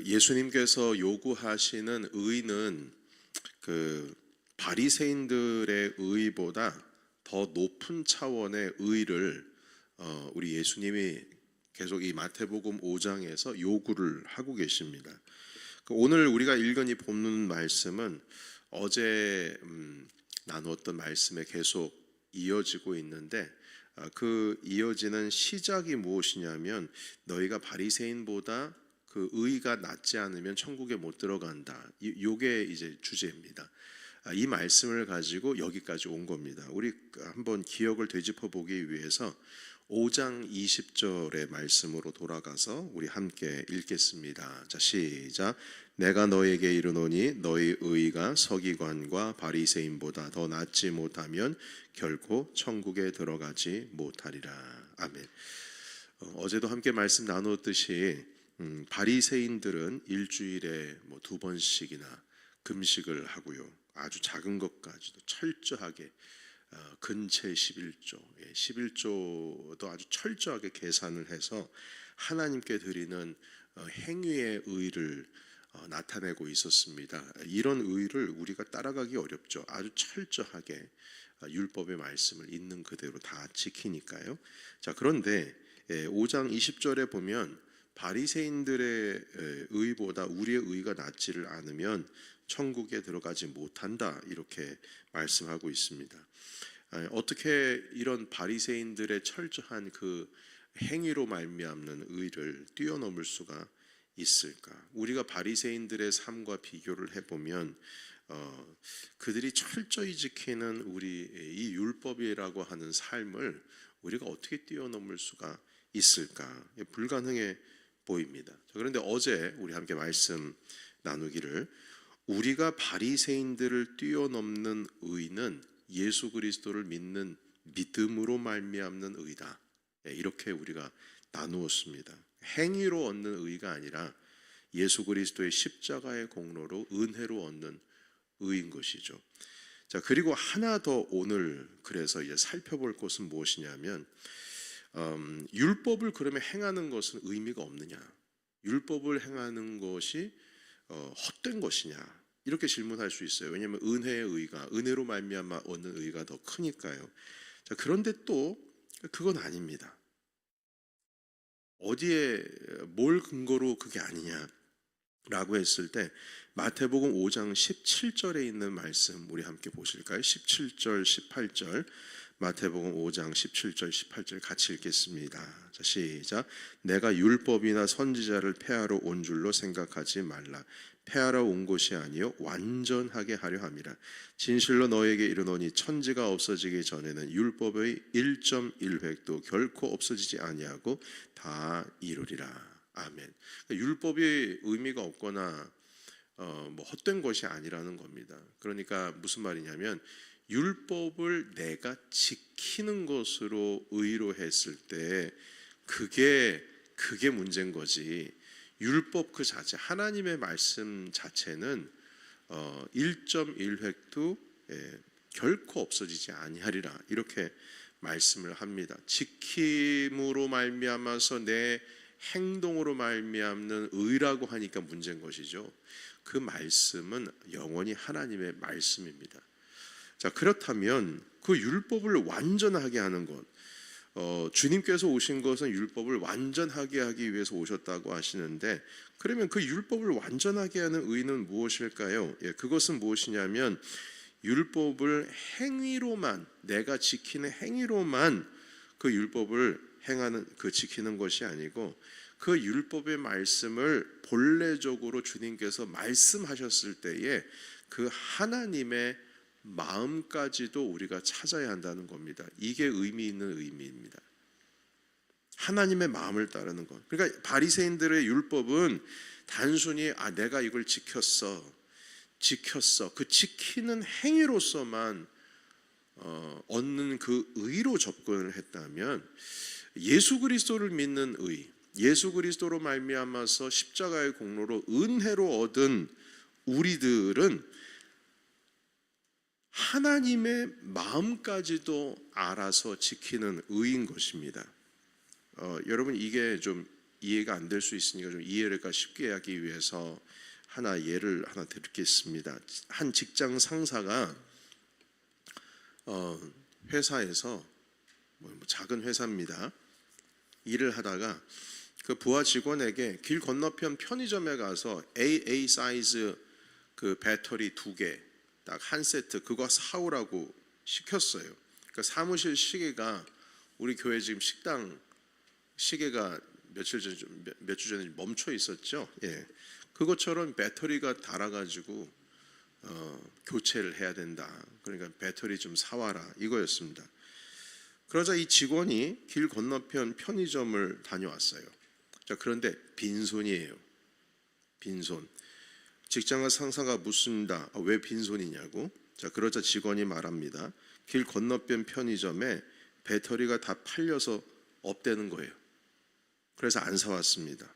예수님께서 요구하시는 의는 바리새인들의 의보다 더 높은 차원의 의를 우리 예수님이 계속 이 마태복음 5장에서 요구를 하고 계십니다. 오늘 우리가 읽은 이 본문 말씀은 어제 나누었던 말씀에 계속 이어지고 있는데, 그 이어지는 시작이 무엇이냐면 너희가 바리새인보다 그 의가 낫지 않으면 천국에 못 들어간다. 이게 이제 주제입니다. 이 말씀을 가지고 여기까지 온 겁니다. 우리 한번 기억을 되짚어 보기 위해서 5장 20절의 말씀으로 돌아가서 우리 함께 읽겠습니다. 자, 시작. 내가 너에게 이르노니 너희 의가 서기관과 바리새인보다 더 낫지 못하면 결코 천국에 들어가지 못하리라. 아멘. 어제도 함께 말씀 나누었듯이 바리새인들은 일주일에 2번씩이나 금식을 하고요. 아주 작은 것까지도 철저하게 근체 11조, 11조도 아주 철저하게 계산을 해서 하나님께 드리는 행위의 의를 나타내고 있었습니다. 이런 의를 우리가 따라가기 어렵죠. 아주 철저하게 율법의 말씀을 있는 그대로 다 지키니까요. 자, 그런데 5장 20절에 보면 바리새인들의 의보다 우리의 의가 낫지를 않으면 천국에 들어가지 못한다, 이렇게 말씀하고 있습니다. 어떻게 이런 바리새인들의 철저한 그 행위로 말미암는 의를 뛰어넘을 수가 있을까? 우리가 바리새인들의 삶과 비교를 해보면 그들이 철저히 지키는 우리 이 율법이라고 하는 삶을 우리가 어떻게 뛰어넘을 수가 있을까? 불가능해 보입니다. 그런데 어제 우리 함께 말씀 나누기를, 우리가 바리새인들을 뛰어넘는 의는 예수 그리스도를 믿는 믿음으로 말미암는 의다, 이렇게 우리가 나누었습니다. 행위로 얻는 의가 아니라 예수 그리스도의 십자가의 공로로 은혜로 얻는 의인 것이죠. 자, 그리고 하나 더 오늘 그래서 이제 살펴볼 것은 무엇이냐면, 율법을 그러면 행하는 것은 의미가 없느냐, 율법을 행하는 것이 헛된 것이냐, 이렇게 질문할 수 있어요. 왜냐하면 은혜의 의가, 은혜로 말미암아 얻는 의가 더 크니까요. 자, 그런데 또 그건 아닙니다. 어디에 뭘 근거로 그게 아니냐라고 했을 때 마태복음 5장 17절에 있는 말씀 우리 함께 보실까요? 17절 18절, 마태복음 5장 17절 18절 같이 읽겠습니다. 자, 시작. 내가 율법이나 선지자를 폐하러 온 줄로 생각하지 말라. 폐하러 온 것이 아니요 완전하게 하려 함이라. 진실로 너에게 이르노니 천지가 없어지기 전에는 율법의 1.1획도 결코 없어지지 아니하고 다 이루리라. 아멘. 그러니까 율법이 의미가 없거나 헛된 것이 아니라는 겁니다. 그러니까 무슨 말이냐면, 율법을 내가 지키는 것으로 의로 했을 때 그게 문제인 거지, 율법 그 자체, 하나님의 말씀 자체는 1.1획도 결코 없어지지 아니하리라, 이렇게 말씀을 합니다. 지킴으로 말미암아서 내 행동으로 말미암는 의라고 하니까 문제인 것이죠. 그 말씀은 영원히 하나님의 말씀입니다. 자, 그렇다면 그 율법을 완전하게 하는 것, 주님께서 오신 것은 율법을 완전하게 하기 위해서 오셨다고 하시는데, 그러면 그 율법을 완전하게 하는 의는 무엇일까요? 그것은 무엇이냐면, 율법을 행위로만, 내가 지키는 행위로만 그 율법을 행하는, 지키는 것이 아니고, 그 율법의 말씀을 본래적으로 주님께서 말씀하셨을 때에 그 하나님의 마음까지도 우리가 찾아야 한다는 겁니다. 이게 의미 있는 의미입니다. 하나님의 마음을 따르는 것. 그러니까 바리새인들의 율법은 단순히 내가 이걸 지켰어, 그 지키는 행위로서만 얻는 그 의로 접근을 했다면, 예수 그리스도를 믿는 의, 예수 그리스도로 말미암아서 십자가의 공로로 은혜로 얻은 우리들은 하나님의 마음까지도 알아서 지키는 의인 것입니다. 여러분, 이게 좀 이해가 안 될 수 있으니까 좀 이해가 쉽게 하기 위해서 예를 하나 드리겠습니다. 한 직장 상사가 회사에서 작은 회사입니다. 일을 하다가 그 부하 직원에게 길 건너편 편의점에 가서 AA 사이즈 그 배터리 2개 딱 한 세트 그거 사오라고 시켰어요. 그러니까 사무실 시계가 우리 교회 지금 식당 시계가 몇 주 전에 멈춰 있었죠. 예, 그것처럼 배터리가 닳아가지고 교체를 해야 된다. 그러니까 배터리 좀 사와라 이거였습니다. 그러자 이 직원이 길 건너편 편의점을 다녀왔어요. 자, 그런데 빈손이에요. 빈손. 직장 상사가 묻습니다. 왜 빈손이냐고. 자, 그러자 직원이 말합니다. 길 건너편 편의점에 배터리가 다 팔려서 없대는 거예요. 그래서 안 사왔습니다.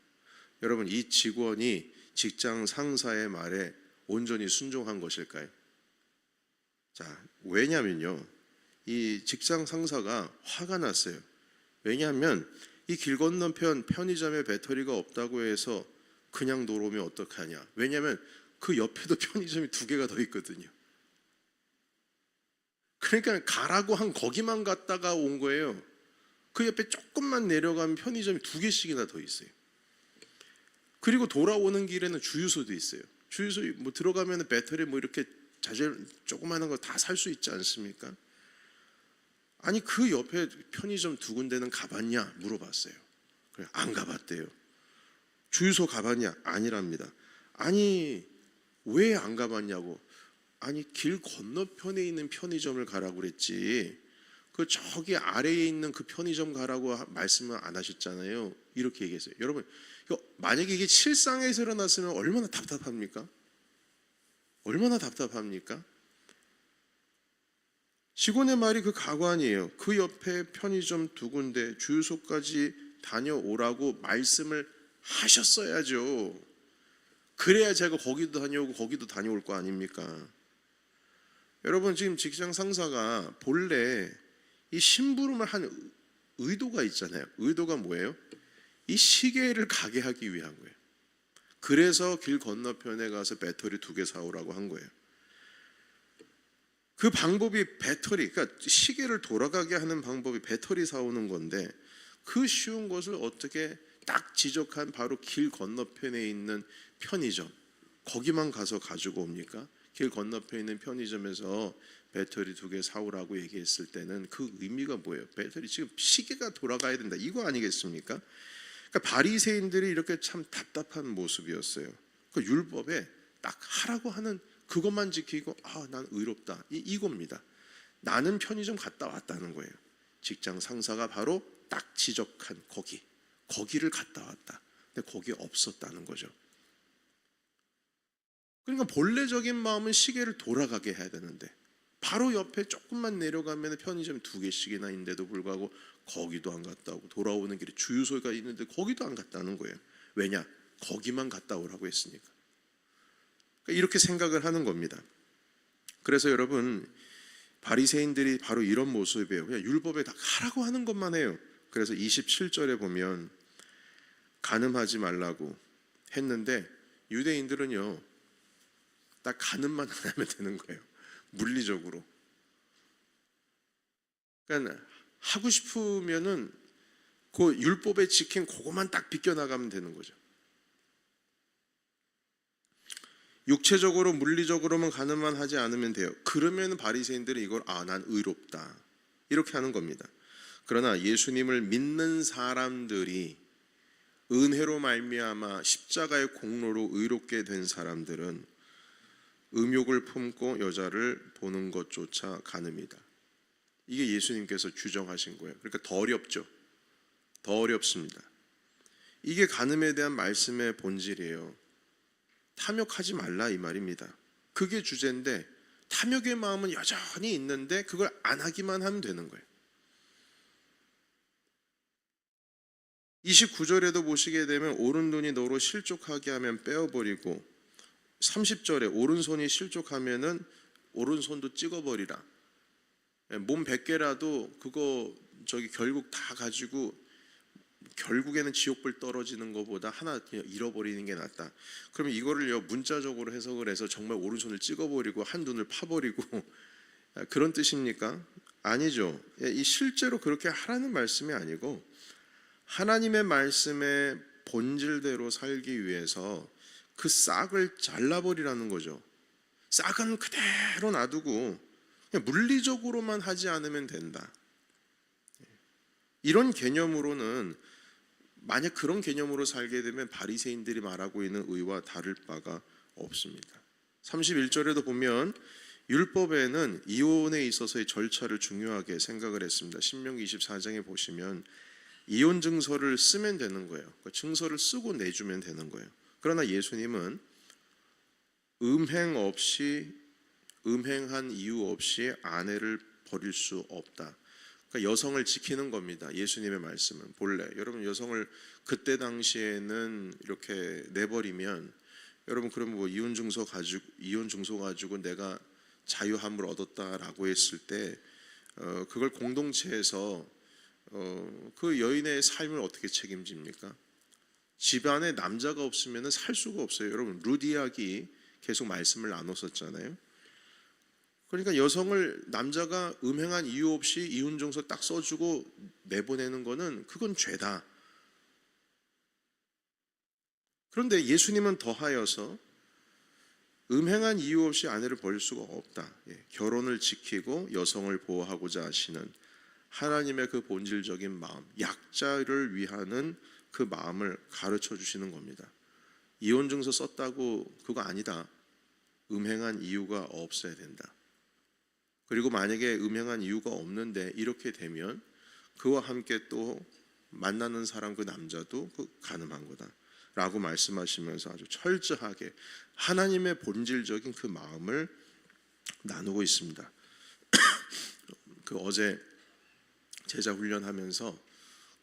여러분, 이 직원이 직장 상사의 말에 온전히 순종한 것일까요? 자, 왜냐면요, 이 직장 상사가 화가 났어요. 왜냐하면 이 길 건너편 편의점에 배터리가 없다고 해서 그냥 놀아오면 어떡하냐. 왜냐하면 그 옆에도 편의점이 2개가 더 있거든요. 그러니까 가라고 한 거기만 갔다가 온 거예요. 그 옆에 조금만 내려가면 편의점이 2개씩이나 더 있어요. 그리고 돌아오는 길에는 주유소도 있어요. 주유소 뭐 들어가면 배터리 뭐 이렇게 자재 조그마한 거 다 살 수 있지 않습니까? 아니 그 옆에 편의점 2군데는 가봤냐 물어봤어요. 그래, 안 가봤대요. 주유소 가봤냐? 아니랍니다. 아니 왜 안 가봤냐고. 아니 길 건너편에 있는 편의점을 가라고 그랬지. 그 저기 아래에 있는 그 편의점 가라고 말씀을 안 하셨잖아요. 이렇게 얘기했어요. 여러분, 만약에 이게 실상에서 일어났으면 얼마나 답답합니까? 얼마나 답답합니까? 직원의 말이 그 가관이에요. 그 옆에 편의점 2군데 주유소까지 다녀오라고 말씀을 하셨어야죠. 그래야 제가 거기도 다녀오고 거기도 다녀올 거 아닙니까? 여러분, 지금 직장 상사가 본래 이 심부름을 한 의도가 있잖아요. 의도가 뭐예요? 이 시계를 가게 하기 위한 거예요. 그래서 길 건너편에 가서 배터리 2개 사오라고 한 거예요. 그 방법이 배터리, 그러니까 시계를 돌아가게 하는 방법이 배터리 사오는 건데, 그 쉬운 것을 어떻게 딱 지적한 바로 길 건너편에 있는 편의점, 거기만 가서 가지고 옵니까? 길 건너편에 있는 편의점에서 배터리 2개 사오라고 얘기했을 때는 그 의미가 뭐예요? 배터리 지금 시계가 돌아가야 된다, 이거 아니겠습니까? 그러니까 바리새인들이 이렇게 참 답답한 모습이었어요. 그 율법에 딱 하라고 하는 그것만 지키고 난 의롭다, 이겁니다. 나는 편의점 갔다 왔다는 거예요. 직장 상사가 바로 딱 지적한 거기를 갔다 왔다. 근데 거기 없었다는 거죠. 그러니까 본래적인 마음은 시계를 돌아가게 해야 되는데 바로 옆에 조금만 내려가면 편의점이 2개씩이나 있는데도 불구하고 거기도 안 갔다 오고, 돌아오는 길에 주유소가 있는데 거기도 안 갔다는 거예요. 왜냐? 거기만 갔다 오라고 했으니까. 그러니까 이렇게 생각을 하는 겁니다. 그래서 여러분, 바리새인들이 바로 이런 모습이에요. 그냥 율법에 다 하라고 하는 것만 해요. 그래서 27절에 보면 간음하지 말라고 했는데 유대인들은요, 딱 간음만 안 하면 되는 거예요. 물리적으로. 그러니까 하고 싶으면은 그 율법에 지킨 그것만 딱 비껴나가면 되는 거죠. 육체적으로 물리적으로만 간음만 하지 않으면 돼요. 그러면 바리새인들은 이걸 난 의롭다, 이렇게 하는 겁니다. 그러나 예수님을 믿는 사람들이 은혜로 말미암아 십자가의 공로로 의롭게 된 사람들은 음욕을 품고 여자를 보는 것조차 간음이다. 이게 예수님께서 규정하신 거예요. 그러니까 더 어렵죠. 더 어렵습니다. 이게 간음에 대한 말씀의 본질이에요. 탐욕하지 말라, 이 말입니다. 그게 주제인데 탐욕의 마음은 여전히 있는데 그걸 안 하기만 하면 되는 거예요. 29절에도 보시게 되면 오른손이 너로 실족하게 하면 빼어버리고, 30절에 오른손이 실족하면은 오른손도 찍어버리라. 몸 100개라도 그거 결국 다 가지고 결국에는 지옥불 떨어지는 것보다 하나 그냥 잃어버리는 게 낫다. 그러면 이거를요 문자적으로 해석을 해서 정말 오른손을 찍어버리고 한 눈을 파버리고 그런 뜻입니까? 아니죠. 이 실제로 그렇게 하라는 말씀이 아니고 하나님의 말씀의 본질대로 살기 위해서 그 싹을 잘라버리라는 거죠. 싹은 그대로 놔두고 그냥 물리적으로만 하지 않으면 된다. 이런 개념으로는 만약 그런 개념으로 살게 되면 바리새인들이 말하고 있는 의와 다를 바가 없습니다. 31절에도 보면 율법에는 이혼에 있어서의 절차를 중요하게 생각을 했습니다. 신명기 24장에 보시면 이혼 증서를 쓰면 되는 거예요. 그러니까 증서를 쓰고 내주면 되는 거예요. 그러나 예수님은 음행한 이유 없이 아내를 버릴 수 없다. 그러니까 여성을 지키는 겁니다. 예수님의 말씀은 본래 여러분 여성을 그때 당시에는 이렇게 내버리면 여러분 그러면 뭐 이혼 증서 가지고 내가 자유함을 얻었다라고 했을 때 그걸 공동체에서 그 여인의 삶을 어떻게 책임집니까? 집안에 남자가 없으면 살 수가 없어요. 여러분 룻 이야기 계속 말씀을 나눴었잖아요. 그러니까 여성을 남자가 음행한 이유 없이 이혼증서 딱 써주고 내보내는 거는 그건 죄다. 그런데 예수님은 더하여서 음행한 이유 없이 아내를 버릴 수가 없다. 결혼을 지키고 여성을 보호하고자 하시는 하나님의 그 본질적인 마음, 약자를 위하는 그 마음을 가르쳐 주시는 겁니다. 이혼증서 썼다고 그거 아니다. 음행한 이유가 없어야 된다. 그리고 만약에 음행한 이유가 없는데 이렇게 되면 그와 함께 또 만나는 사람 그 남자도 가늠한 거다 라고 말씀하시면서 아주 철저하게 하나님의 본질적인 그 마음을 나누고 있습니다. 그 어제 제자 훈련하면서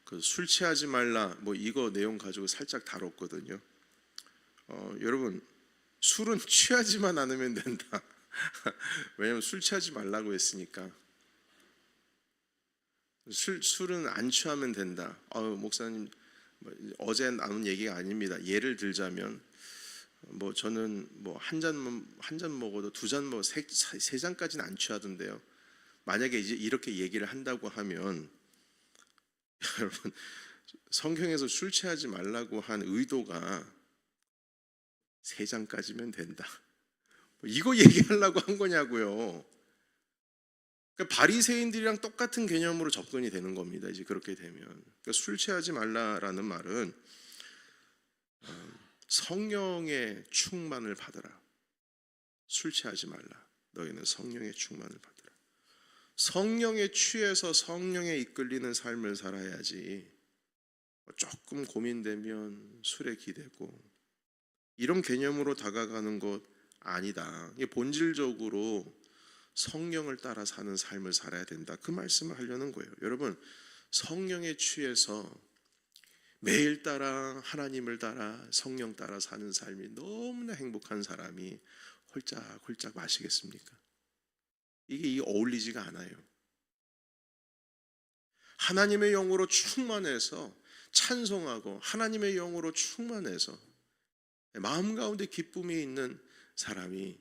그 술 취하지 말라 뭐 이거 내용 가지고 살짝 다뤘거든요. 여러분 술은 취하지만 않으면 된다. 왜냐하면 술 취하지 말라고 했으니까. 술은 안 취하면 된다. 목사님 어제 나눈 얘기가 아닙니다. 예를 들자면 뭐 저는 뭐 한 잔 먹어도 두 잔 먹어 세 잔까지는 안 취하던데요. 만약에 이제 이렇게 얘기를 한다고 하면 여러분 성경에서 술 취하지 말라고 한 의도가 세 잔까지면 된다. 이거 얘기하려고 한 거냐고요. 그러니까 바리새인들이랑 똑같은 개념으로 접근이 되는 겁니다. 이제 그렇게 되면 그러니까 술 취하지 말라라는 말은 성령의 충만을 받으라. 술 취하지 말라. 너희는 성령의 충만을 받으라. 성령에 취해서 성령에 이끌리는 삶을 살아야지. 조금 고민되면 술에 기대고 이런 개념으로 다가가는 것 아니다. 이게 본질적으로 성령을 따라 사는 삶을 살아야 된다. 그 말씀을 하려는 거예요. 여러분 성령에 취해서 매일 따라 하나님을 따라 성령 따라 사는 삶이 너무나 행복한 사람이 홀짝홀짝 마시겠습니까? 이게 어울리지가 않아요. 하나님의 영으로 충만해서 찬송하고 하나님의 영으로 충만해서 마음 가운데 기쁨이 있는 사람이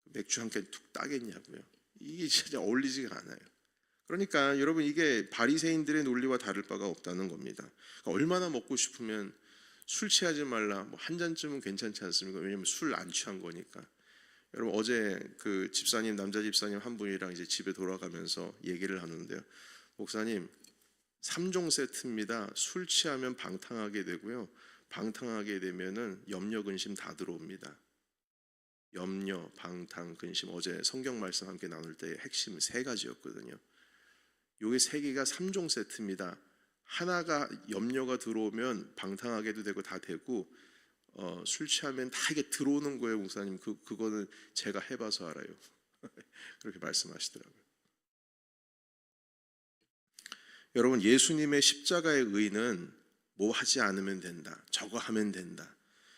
맥주 한 캔 툭 따겠냐고요. 이게 진짜 어울리지가 않아요. 그러니까 여러분 이게 바리새인들의 논리와 다를 바가 없다는 겁니다. 그러니까 얼마나 먹고 싶으면 술 취하지 말라. 뭐 한 잔쯤은 괜찮지 않습니까? 왜냐하면 술 안 취한 거니까. 여러분 어제 그 집사님 남자 집사님 한 분이랑 이제 집에 돌아가면서 얘기를 하는데요. 목사님 3종 세트입니다. 술 취하면 방탕하게 되고요. 방탕하게 되면은 염려 근심 다 들어옵니다. 염려, 방탕, 근심 어제 성경 말씀 함께 나눌 때 핵심 3가지였거든요. 요게 3개가 3종 세트입니다. 하나가 염려가 들어오면 방탕하게도 되고 다 되고 술 취하면 다 이게 들어오는 거예요, 목사님. 그거는 제가 해봐서 알아요. 그렇게 말씀하시더라고요. 여러분 예수님의 십자가의 의는 뭐 하지 않으면 된다. 저거 하면 된다.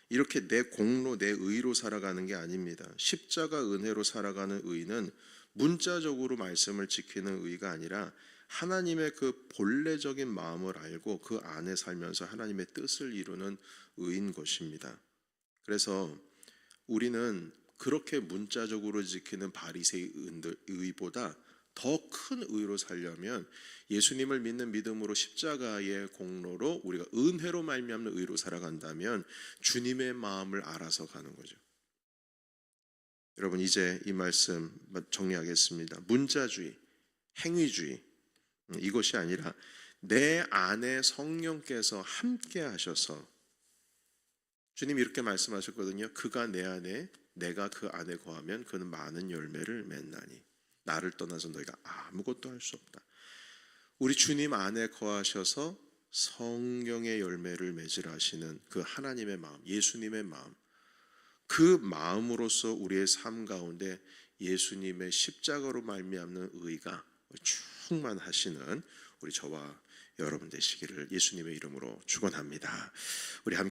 이렇게 내 공로, 내 의로 살아가는 게 아닙니다. 십자가 은혜로 살아가는 의는 문자적으로 말씀을 지키는 의가 아니라 하나님의 그 본래적인 마음을 알고 그 안에 살면서 하나님의 뜻을 이루는 의인 것입니다. 그래서 우리는 그렇게 문자적으로 지키는 바리새인들보다 더 큰 의로 살려면 예수님을 믿는 믿음으로 십자가의 공로로 우리가 은혜로 말미암는 의로 살아간다면 주님의 마음을 알아서 가는 거죠. 여러분, 이제 이 말씀 정리하겠습니다. 문자주의, 행위주의, 이것이 아니라 내 안에 성령께서 함께 하셔서, 주님이 이렇게 말씀하셨거든요. 그가 내 안에, 내가 그 안에 거하면 그는 많은 열매를 맺나니 나를 떠나서 너희가 아무것도 할 수 없다. 우리 주님 안에 거하셔서 성령의 열매를 맺으라 하시는 그 하나님의 마음, 예수님의 마음, 그 마음으로서 우리의 삶 가운데 예수님의 십자가로 말미암는 의가 충만하시는 우리 저와 여러분 되시기를 예수님의 이름으로 축원합니다. 우리 함께